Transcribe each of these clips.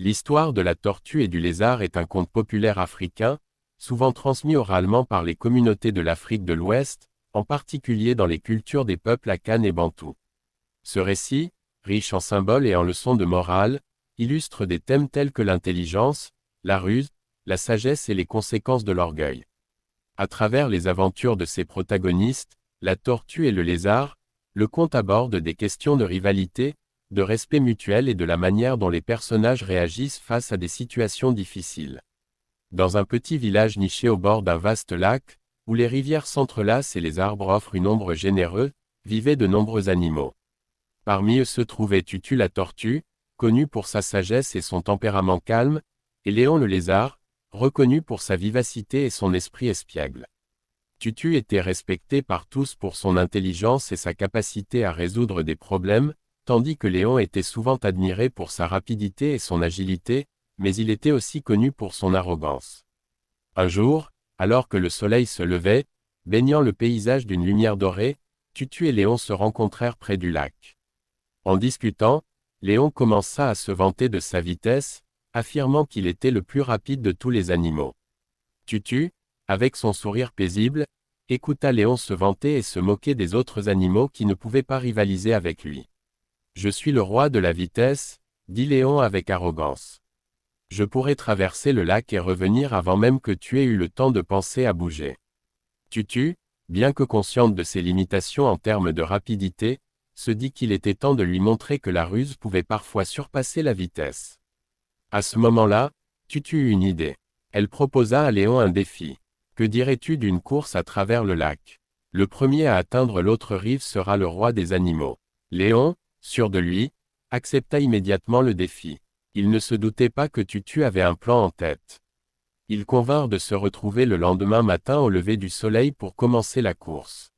L'histoire de la tortue et du lézard est un conte populaire africain, souvent transmis oralement par les communautés de l'Afrique de l'Ouest, en particulier dans les cultures des peuples Akan et Bantou. Ce récit, riche en symboles et en leçons de morale, illustre des thèmes tels que l'intelligence, la ruse, la sagesse et les conséquences de l'orgueil. À travers les aventures de ses protagonistes, la tortue et le lézard, le conte aborde des questions de rivalité, de respect mutuel et de la manière dont les personnages réagissent face à des situations difficiles. Dans un petit village niché au bord d'un vaste lac, où les rivières s'entrelacent et les arbres offrent une ombre généreuse, vivaient de nombreux animaux. Parmi eux se trouvait Tutu la tortue, connu pour sa sagesse et son tempérament calme, et Léon le lézard, reconnu pour sa vivacité et son esprit espiègle. Tutu était respecté par tous pour son intelligence et sa capacité à résoudre des problèmes, tandis que Léon était souvent admiré pour sa rapidité et son agilité, mais il était aussi connu pour son arrogance. Un jour, alors que le soleil se levait, baignant le paysage d'une lumière dorée, Tutu et Léon se rencontrèrent près du lac. En discutant, Léon commença à se vanter de sa vitesse, affirmant qu'il était le plus rapide de tous les animaux. Tutu, avec son sourire paisible, écouta Léon se vanter et se moquer des autres animaux qui ne pouvaient pas rivaliser avec lui. « Je suis le roi de la vitesse », dit Léon avec arrogance. « Je pourrais traverser le lac et revenir avant même que tu aies eu le temps de penser à bouger. » Tutu, bien que consciente de ses limitations en termes de rapidité, se dit qu'il était temps de lui montrer que la ruse pouvait parfois surpasser la vitesse. À ce moment-là, Tutu eut une idée. Elle proposa à Léon un défi. « Que dirais-tu d'une course à travers le lac? Le premier à atteindre l'autre rive sera le roi des animaux. » Léon, sûr de lui, accepta immédiatement le défi. Il ne se doutait pas que Tutu avait un plan en tête. Ils convinrent de se retrouver le lendemain matin au lever du soleil pour commencer la course.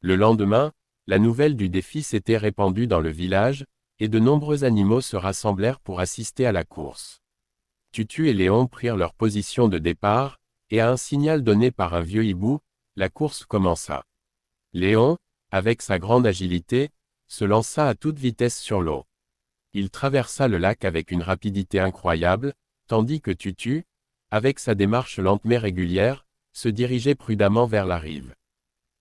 Le lendemain, la nouvelle du défi s'était répandue dans le village, et de nombreux animaux se rassemblèrent pour assister à la course. Tutu et Léon prirent leur position de départ, et à un signal donné par un vieux hibou, la course commença. Léon, avec sa grande agilité, se lança à toute vitesse sur l'eau. Il traversa le lac avec une rapidité incroyable, tandis que Tutu, avec sa démarche lente mais régulière, se dirigeait prudemment vers la rive.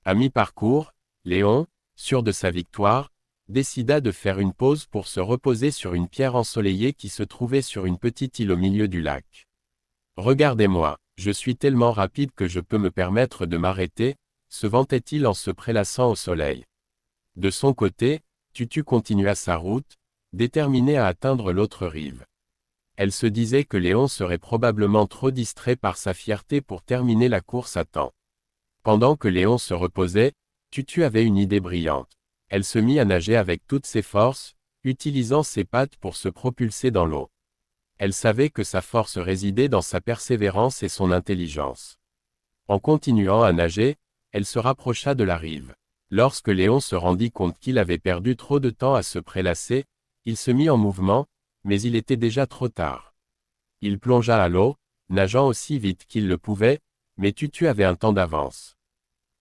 À mi-parcours, Léon, sûr de sa victoire, décida de faire une pause pour se reposer sur une pierre ensoleillée qui se trouvait sur une petite île au milieu du lac. « Regardez-moi, je suis tellement rapide que je peux me permettre de m'arrêter », se vantait-il en se prélassant au soleil. De son côté, Tutu continua sa route, déterminé à atteindre l'autre rive. Elle se disait que Léon serait probablement trop distrait par sa fierté pour terminer la course à temps. Pendant que Léon se reposait, Tutu avait une idée brillante. Elle se mit à nager avec toutes ses forces, utilisant ses pattes pour se propulser dans l'eau. Elle savait que sa force résidait dans sa persévérance et son intelligence. En continuant à nager, elle se rapprocha de la rive. Lorsque Léon se rendit compte qu'il avait perdu trop de temps à se prélasser, il se mit en mouvement, mais il était déjà trop tard. Il plongea à l'eau, nageant aussi vite qu'il le pouvait, mais Tutu avait un temps d'avance.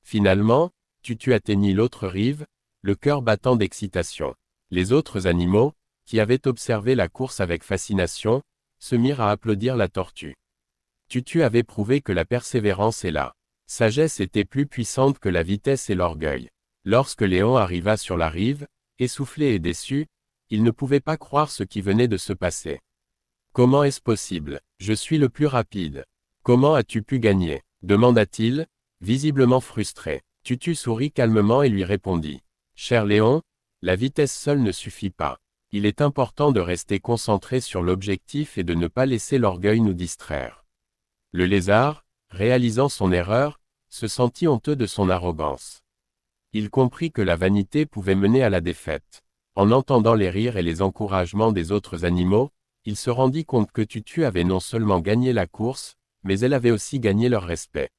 Finalement, Tutu atteignit l'autre rive, le cœur battant d'excitation. Les autres animaux, qui avaient observé la course avec fascination, se mirent à applaudir la tortue. Tutu avait prouvé que la persévérance et la sagesse étaient plus puissantes que la vitesse et l'orgueil. Lorsque Léon arriva sur la rive, essoufflé et déçu, il ne pouvait pas croire ce qui venait de se passer. « Comment est-ce possible? Je suis le plus rapide. Comment as-tu pu gagner? » demanda-t-il, visiblement frustré. Tutu sourit calmement et lui répondit. « Cher Léon, la vitesse seule ne suffit pas. Il est important de rester concentré sur l'objectif et de ne pas laisser l'orgueil nous distraire. » Le lézard, réalisant son erreur, se sentit honteux de son arrogance. Il comprit que la vanité pouvait mener à la défaite. En entendant les rires et les encouragements des autres animaux, il se rendit compte que Tutu avait non seulement gagné la course, mais elle avait aussi gagné leur respect.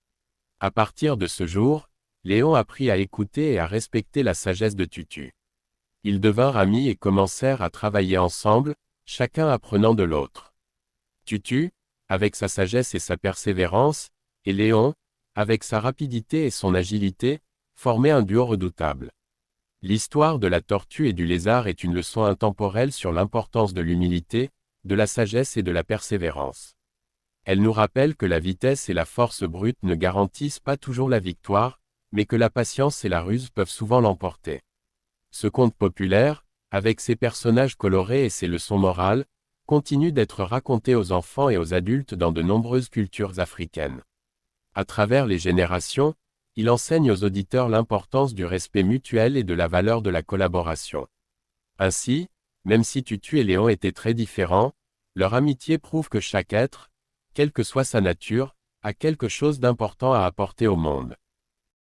À partir de ce jour, Léon apprit à écouter et à respecter la sagesse de Tutu. Ils devinrent amis et commencèrent à travailler ensemble, chacun apprenant de l'autre. Tutu, avec sa sagesse et sa persévérance, et Léon, avec sa rapidité et son agilité, formaient un duo redoutable. L'histoire de la tortue et du lézard est une leçon intemporelle sur l'importance de l'humilité, de la sagesse et de la persévérance. Elle nous rappelle que la vitesse et la force brute ne garantissent pas toujours la victoire, mais que la patience et la ruse peuvent souvent l'emporter. Ce conte populaire, avec ses personnages colorés et ses leçons morales, continue d'être raconté aux enfants et aux adultes dans de nombreuses cultures africaines. À travers les générations, il enseigne aux auditeurs l'importance du respect mutuel et de la valeur de la collaboration. Ainsi, même si Tutu et Léon étaient très différents, leur amitié prouve que chaque être, quelle que soit sa nature, a quelque chose d'important à apporter au monde.